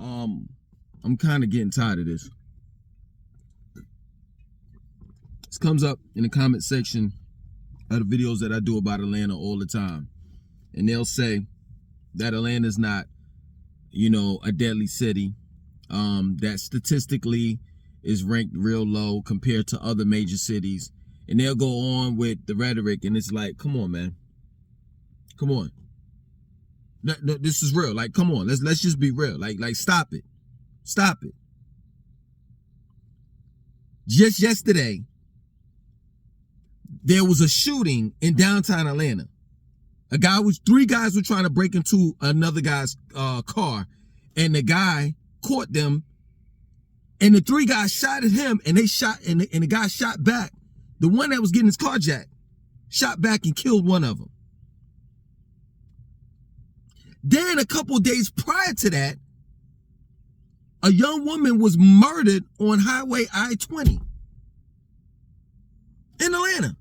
I'm kind of getting tired of this. This comes up in the comment section of the videos that I do about Atlanta all the time. And they'll say that Atlanta's not, a deadly city. That statistically is ranked real low compared to other major cities. And they'll go on with the rhetoric, and it's like, come on, man. Come on. No, this is real. Like, come on. Let's just be real. Like, stop it. Stop it. Just yesterday, there was a shooting in downtown Atlanta. Three guys were trying to break into another guy's car, and the guy caught them, and the three guys shot at him, and the guy shot back. The one that was getting his car jacked shot back and killed one of them. Then a couple days prior to that, a young woman was murdered on Highway I-20 in Atlanta.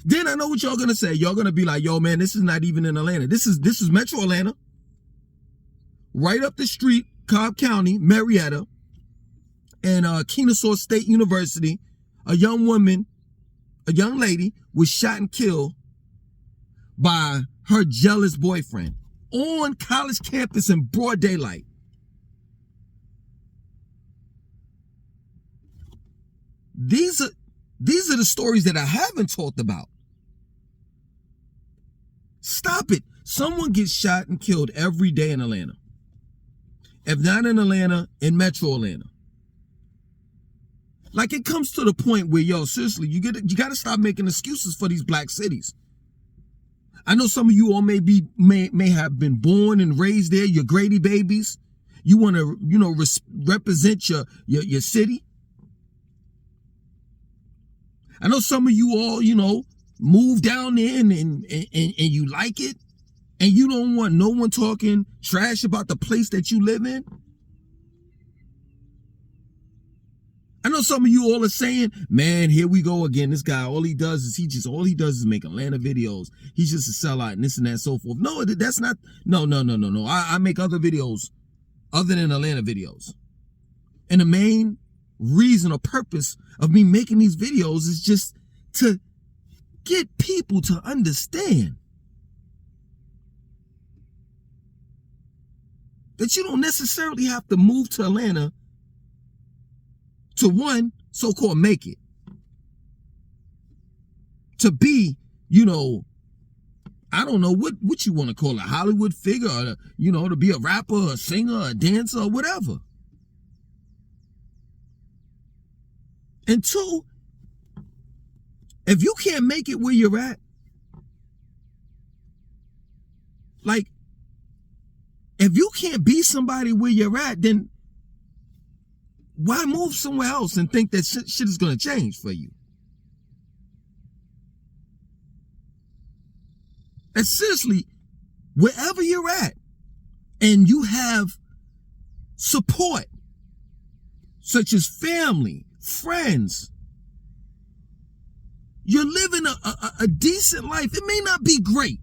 Then I know what y'all gonna say. Y'all gonna be like, yo, man, this is not even in Atlanta. This is Metro Atlanta. Right up the street, Cobb County, Marietta, and Kennesaw State University, a young lady was shot and killed by her jealous boyfriend on college campus in broad daylight. These are the stories that I haven't talked about. Stop it. Someone gets shot and killed every day in Atlanta. If not in Atlanta, in Metro Atlanta. Like, it comes to the point where, yo, seriously, you got to stop making excuses for these black cities. I know some of you all may have been born and raised there. You're Grady babies. You want to, represent your city. I know some of you all, move down there and you like it, and you don't want no one talking trash about the place that you live in. I know some of you all are saying, man, here we go again. This guy, all he does is make Atlanta videos. He's just a sellout and this and that and so forth. No, that's not. No. I make other videos other than Atlanta videos. And the main reason or purpose of me making these videos is just to get people to understand that you don't necessarily have to move to Atlanta to, one, so-called make it. To be, I don't know what you want to call it, Hollywood figure, or, to be a rapper, a singer, a dancer, or whatever. And two, if you can't make it where you're at, like, if you can't be somebody where you're at, then why move somewhere else and think that shit is going to change for you? And seriously, wherever you're at and you have support, such as family, friends, you're living a decent life. It may not be great.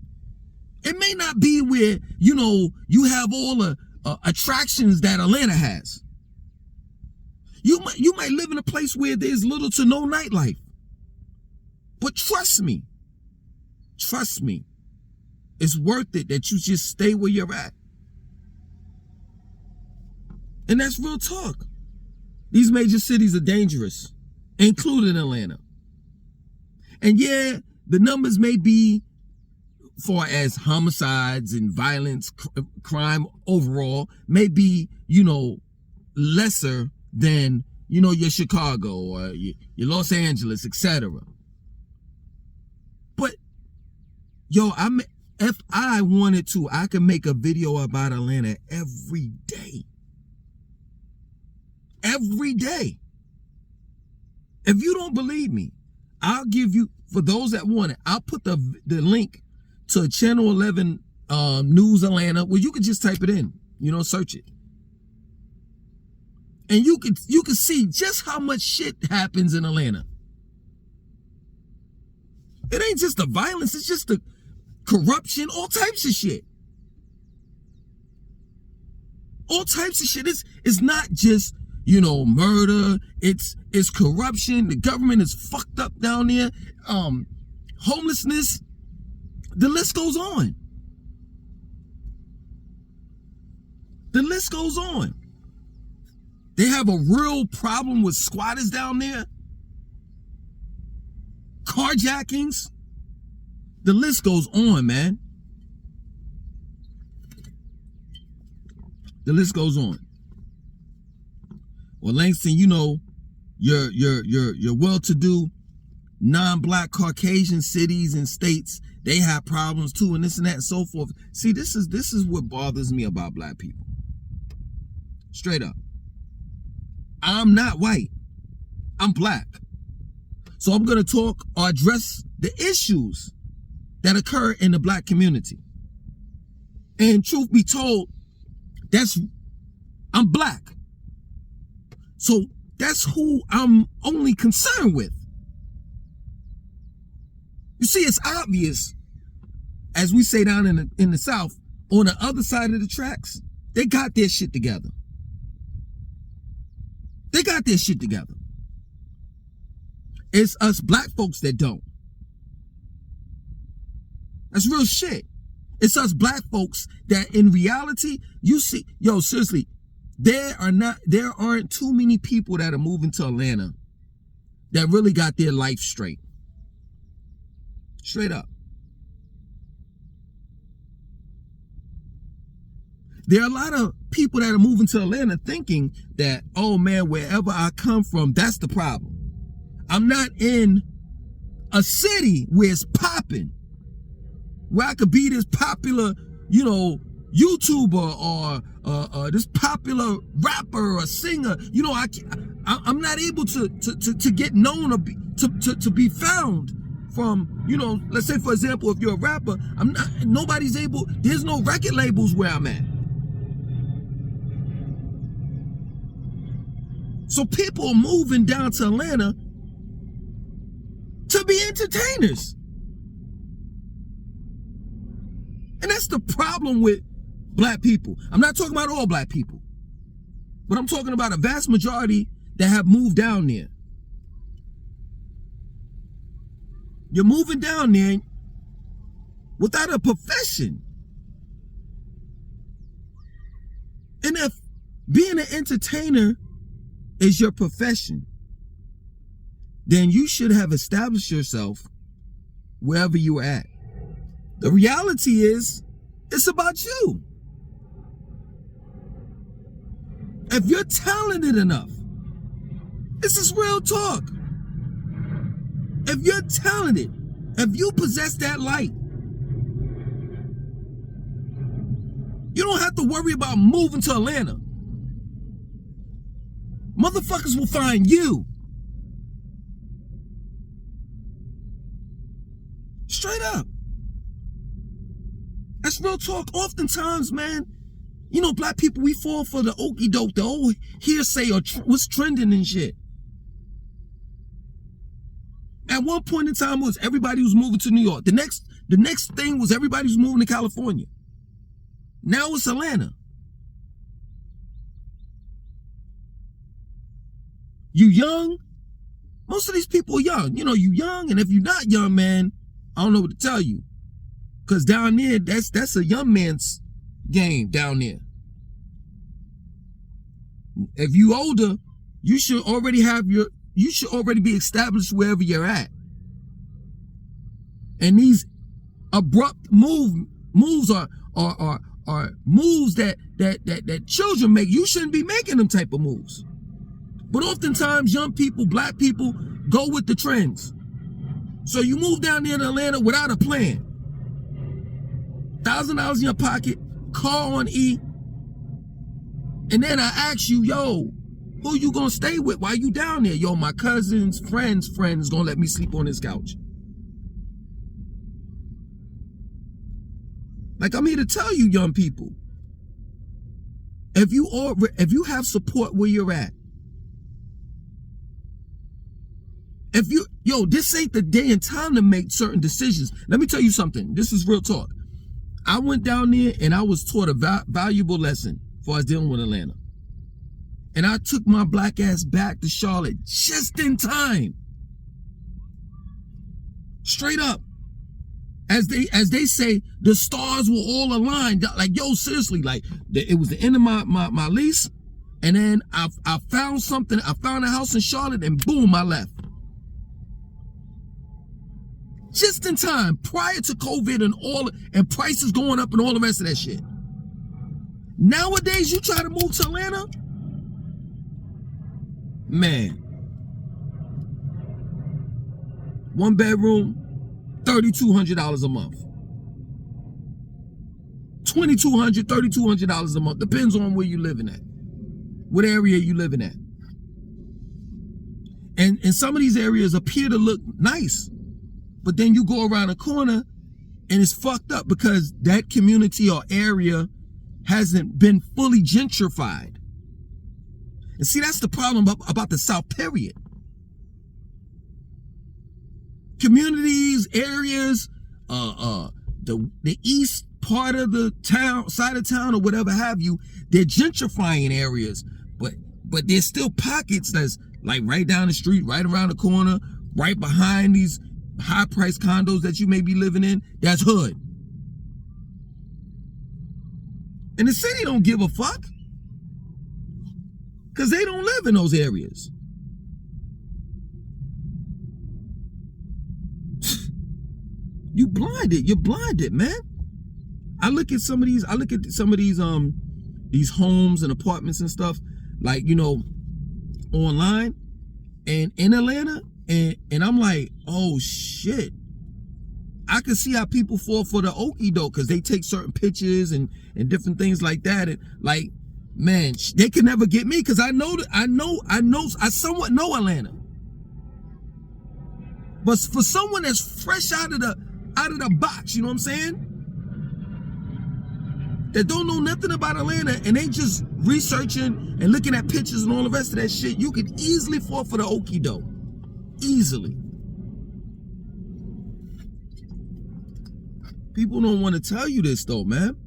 It may not be where, you have all the attractions that Atlanta has. You might live in a place where there's little to no nightlife. But trust me, it's worth it that you just stay where you're at. And that's real talk. These major cities are dangerous, including Atlanta. And yeah, the numbers may be, far as homicides and violence, crime overall, may be, lesser than, your Chicago or your Los Angeles, etc. But, yo, if I wanted to, I could make a video about Atlanta every day. Every day. If you don't believe me, I'll give you, for those that want it, I'll put the link to Channel 11 News Atlanta, where you can just type it in, search it. And you can see just how much shit happens in Atlanta. It ain't just the violence, it's just the corruption, all types of shit. All types of shit. It's not just, murder. It's corruption. The government is fucked up down there. Homelessness. The list goes on. The list goes on. They have a real problem with squatters down there. Carjackings. The list goes on, man. The list goes on. Well, Langston, your well-to-do non-black Caucasian cities and states, they have problems too, and this and that and so forth. See, this is what bothers me about black people. Straight up. I'm not white. I'm black. So I'm going to talk or address the issues that occur in the black community. And truth be told, I'm black. So that's who I'm only concerned with. You see, it's obvious, as we say down in the South, on the other side of the tracks, they got their shit together. They got their shit together. It's us black folks that don't. That's real shit. It's us black folks that in reality, you see, seriously, there aren't too many people that are moving to Atlanta that really got their life straight. Straight up. There are a lot of people that are moving to Atlanta thinking that, oh man, wherever I come from, that's the problem. I'm not in a city where it's popping, where I could be this popular, YouTuber or this popular rapper or singer. I'm not able to get known or to be found from, let's say for example, if you're a rapper, there's no record labels where I'm at. So people are moving down to Atlanta to be entertainers. And that's the problem with black people. I'm not talking about all black people, but I'm talking about a vast majority that have moved down there. You're moving down there without a profession. And if being an entertainer is your profession, then you should have established yourself wherever you are at. The reality is, it's about you. If you're talented enough, this is real talk. If you're talented, if you possess that light, you don't have to worry about moving to Atlanta. Motherfuckers will find you. Straight up. That's real talk. Oftentimes, man, black people, we fall for the okie doke, the old hearsay or what's trending and shit. At one point in time, everybody was moving to New York. The next thing was everybody was moving to California. Now it's Atlanta. You young? Most of these people are young. You young, and if you're not young, man, I don't know what to tell you. Because down there, that's a young man's game down there. If you older, you should already be established wherever you're at. And these abrupt moves are moves that children make. You shouldn't be making them type of moves. But oftentimes, young people, black people, go with the trends. So you move down there to Atlanta without a plan. $1,000 in your pocket, car on E. And then I ask you, who you gonna stay with while you down there? My cousin's friend's friend is gonna let me sleep on his couch. Like, I'm here to tell you, young people, if you have support where you're at, this ain't the day and time to make certain decisions. Let me tell you something. This is real talk. I went down there and I was taught a valuable lesson far as dealing with Atlanta. And I took my black ass back to Charlotte just in time. Straight up. As they say, the stars were all aligned. Like, yo, seriously, like, it was the end of my lease. And then I found something. I found a house in Charlotte, and boom, I left. Just in time, prior to COVID and prices going up and all the rest of that shit. Nowadays, you try to move to Atlanta, man. 1 bedroom, $3,200 a month. $2,200, $3,200 a month. Depends on where you living at. What area you living at. And some of these areas appear to look nice. But then you go around a corner and it's fucked up because that community or area hasn't been fully gentrified. And see, that's the problem about the South, period. Communities, areas, the east part of the town, side of town or whatever have you, they're gentrifying areas, but there's still pockets that's like right down the street, right around the corner, right behind these high price condos that you may be living in, that's hood. And the city don't give a fuck because they don't live in those areas. You're blinded, man. I look at some of these homes and apartments and stuff, like, you know, online and in Atlanta, and I'm like, oh shit. I can see how people fall for the okie doke because they take certain pictures and different things like that, and like, man, they can never get me because I somewhat know Atlanta. But for someone that's fresh out of the box, you know what I'm saying? That don't know nothing about Atlanta and they just researching and looking at pictures and all the rest of that shit, you could easily fall for the okie doke. Easily. People don't want to tell you this though, man.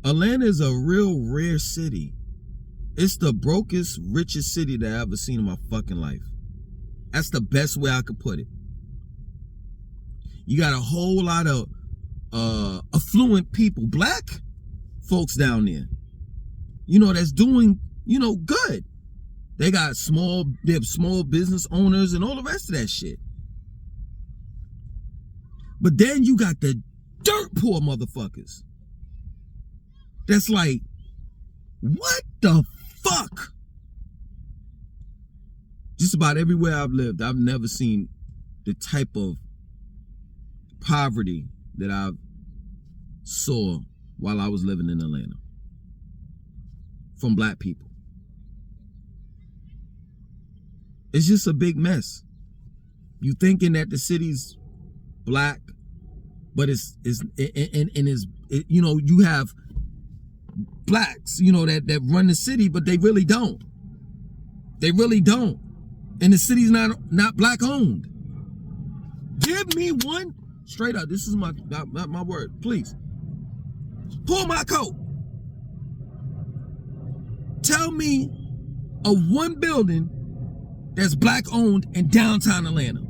Atlanta is a real rare city. It's the brokest, richest city that I've ever seen in my fucking life. That's the best way I could put it. You got a whole lot of affluent people, black folks down there, you know, that's doing, you know, good. They have small business owners and all the rest of that shit. But then you got the dirt poor motherfuckers. That's like, what the fuck? Just about everywhere I've lived, I've never seen the type of poverty that I saw while I was living in Atlanta from black people. It's just a big mess. You thinking that the city's black, but it's you know, you have blacks, you know, that run the city, but they really don't. They really don't. And the city's not black owned. Give me one straight up. This is my word. Please. Pull my coat. Tell me of one building that's black owned in downtown Atlanta.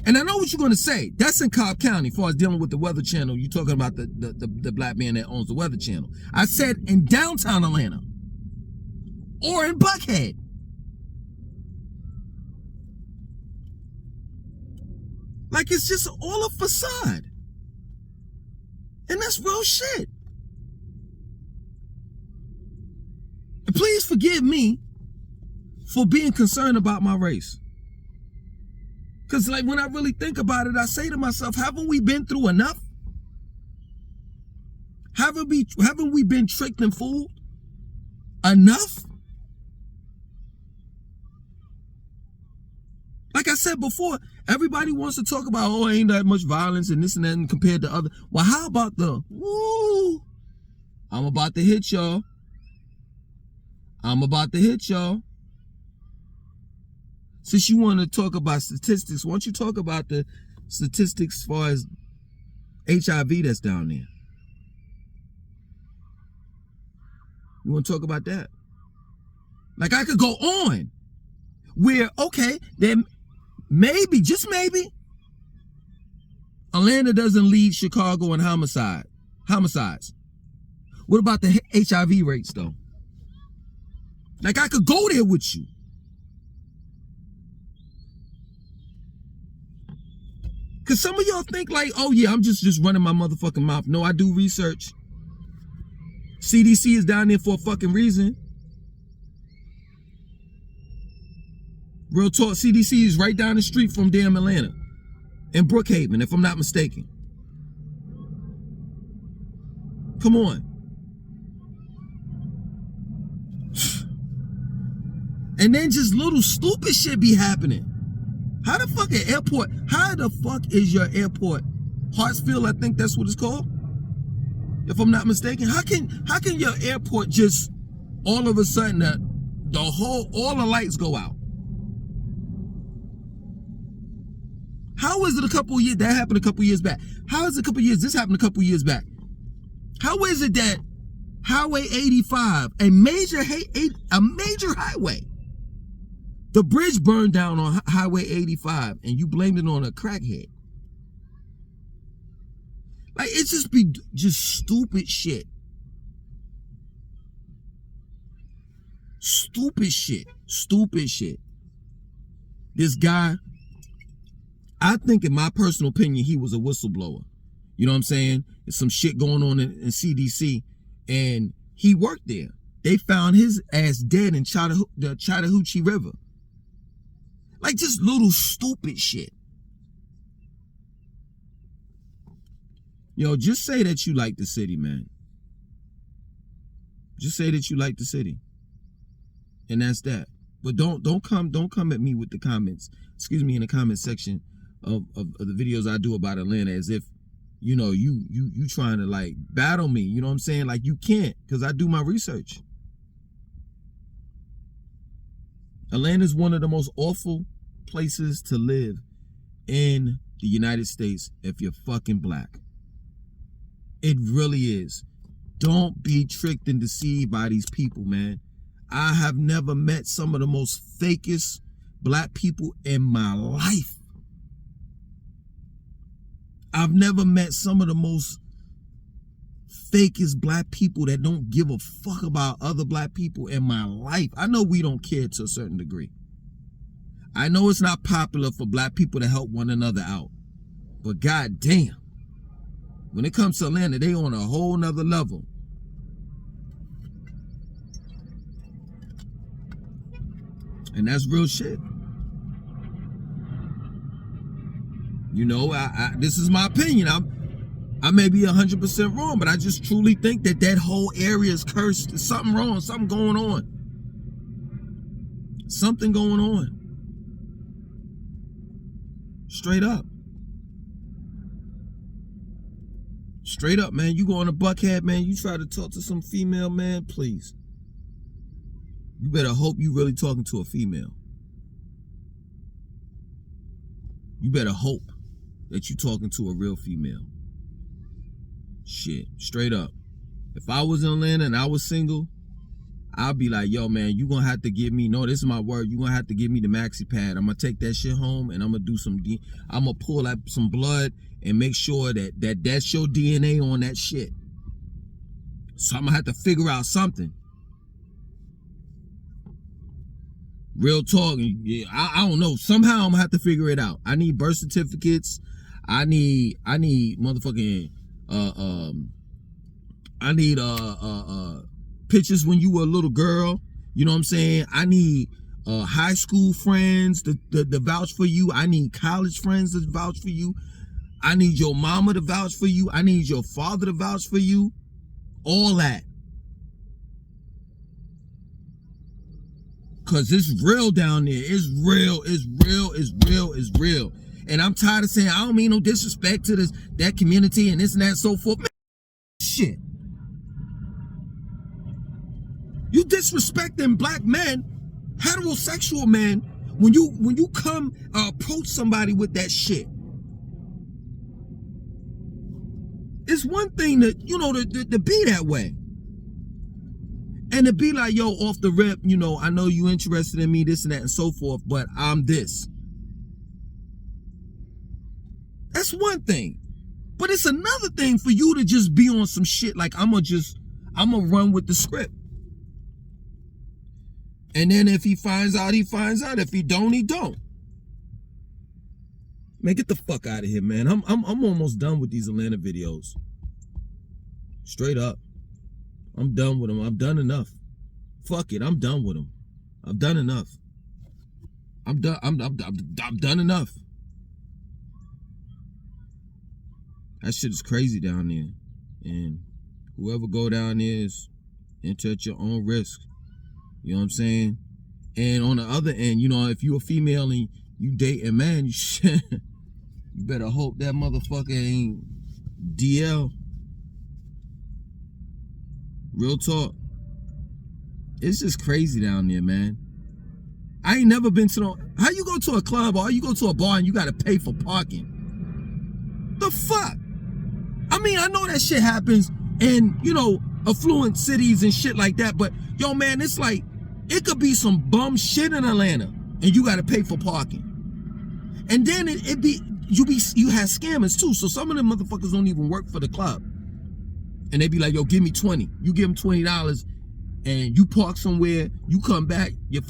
And I know what you're gonna say. That's in Cobb County, as far as dealing with the Weather Channel. You're talking about the black man that owns the Weather Channel. I said in downtown Atlanta. Or in Buckhead. Like, it's just all a facade. And that's real shit. And please forgive me for being concerned about my race. Because, like, when I really think about it, I say to myself, haven't we been through enough? Haven't we been tricked and fooled enough? Like I said before, everybody wants to talk about, oh, ain't that much violence and this and that and compared to other. Well, how about the, woo, I'm about to hit y'all. I'm about to hit y'all. Since you want to talk about statistics, why don't you talk about the statistics as far as HIV that's down there. You want to talk about that? Like, I could go on where, okay, then maybe, just maybe, Atlanta doesn't lead Chicago in homicides. What about the HIV rates, though? Like, I could go there with you. Because some of y'all think like, oh yeah, I'm just running my motherfucking mouth. No, I do research. CDC is down there for a fucking reason. Real talk, CDC is right down the street from damn Atlanta. In Brookhaven, if I'm not mistaken. Come on. And then just little stupid shit be happening. How the fuck is your airport? Hartsfield, I think that's what it's called. If I'm not mistaken. How can your airport just all of a sudden all the lights go out? How is it a couple of years, that happened a couple of years back? How is it a couple of years, this happened a couple of years back? How is it that Highway 85, a major highway, the bridge burned down on Highway 85 and you blamed it on a crackhead? Like, it just stupid shit. Stupid shit. This guy, I think in my personal opinion, he was a whistleblower. You know what I'm saying? There's some shit going on in CDC and he worked there. They found his ass dead in the Chattahoochee River. Like, just little stupid shit. Yo, just say that you like the city, man. Just say that you like the city. And that's that. But don't come at me with the comments. Excuse me, in the comment section of the videos I do about Atlanta as if, you know, you trying to like battle me. You know what I'm saying? Like, you can't, because I do my research. Atlanta's one of the most awful places to live in the United States if you're fucking black. It really is. Don't be tricked and deceived by these people, man. I have never met some of the most fakest black people in my life. I've never met some of the most fakest black people that don't give a fuck about other black people in my life. I know we don't care to a certain degree. I know it's not popular for black people to help one another out. But goddamn, when it comes to Atlanta, they on a whole nother level. And that's real shit. You know, this is my opinion. I may be 100% wrong, but I just truly think that whole area is cursed. There's something wrong, something going on. Something going on. Straight up. Straight up, man. You go on a Buckhead, man. You try to talk to some female, man, please. You better hope you really talking to a female. You better hope that you talking to a real female. Shit, straight up. If I was in Atlanta and I was single, I'd be like, yo, man, you gonna have to give me, no, this is my word, you gonna have to give me the maxi pad. I'm gonna take that shit home and I'm gonna do I'm gonna pull out some blood and make sure that's your DNA on that shit. So I'm gonna have to figure out something. Real talk, I don't know. Somehow I'm gonna have to figure it out. I need birth certificates. I need motherfucking I need pictures when you were a little girl. You know what I'm saying? I need high school friends to vouch for you. I need college friends to vouch for you. I need your mama to vouch for you. I need your father to vouch for you. All that. Cause it's real down there. It's real, it's real, it's real, it's real. And I'm tired of saying, I don't mean no disrespect to that community and this and that and so forth. Man, shit. You disrespecting black men, heterosexual men, when you come approach somebody with that shit. it's one thing to, you know, to be that way. And to be like, yo, off the rip, you know, I know you interested in me, this and that and so forth, but I'm this. That's one thing. But it's another thing for you to just be on some shit like I'm gonna run with the script. And then if he finds out, he finds out. If he don't, he don't. Man, get the fuck out of here, man. I'm almost done with these Atlanta videos. Straight up. I'm done with them. I've done enough. Fuck it, I'm done with them. I've done enough. I'm done. I've done enough. That shit is crazy down there. And whoever go down there is enter at your own risk. You know what I'm saying? And on the other end, you know, if you a female and you date a man, you better hope that motherfucker ain't DL. Real talk. It's just crazy down there, man. I ain't never been to no... How you go to a club or you go to a bar and you gotta pay for parking? The fuck? I mean, I know that shit happens in, you know, affluent cities and shit like that, but yo, man, it's like, it could be some bum shit in Atlanta and you gotta pay for parking. And then you have scammers too, so some of them motherfuckers don't even work for the club. And they be like, yo, give me 20. You give them $20 and you park somewhere, you come back, your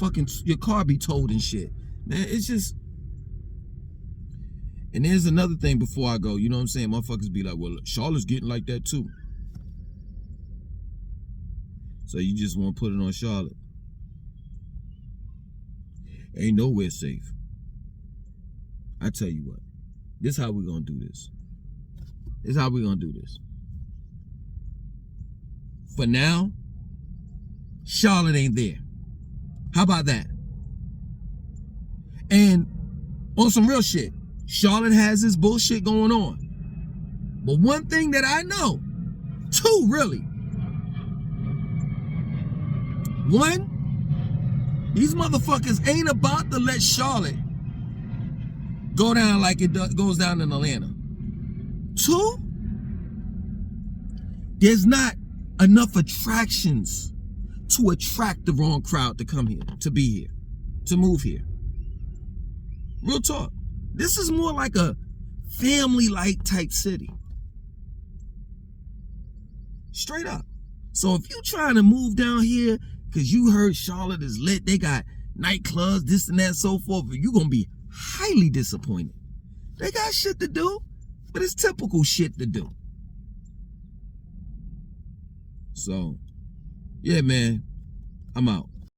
car be towed and shit. Man, it's just... And there's another thing before I go, you know what I'm saying? Motherfuckers be like, well, Charlotte's getting like that too. So you just want to put it on Charlotte. Ain't nowhere safe. I tell you what, this is how we gonna do this. This is how we gonna do this. For now, Charlotte ain't there. How about that? And on some real shit, Charlotte has this bullshit going on. But one thing that I know, two really. One, these motherfuckers ain't about to let Charlotte go down like it goes down in Atlanta. Two, there's not enough attractions to attract the wrong crowd to come here, to be here, to move here. Real talk. This is more like a family-like type city. Straight up. So if you trying to move down here because you heard Charlotte is lit, they got nightclubs, this and that, so forth, you're going to be highly disappointed. They got shit to do, but it's typical shit to do. So, yeah, man, I'm out.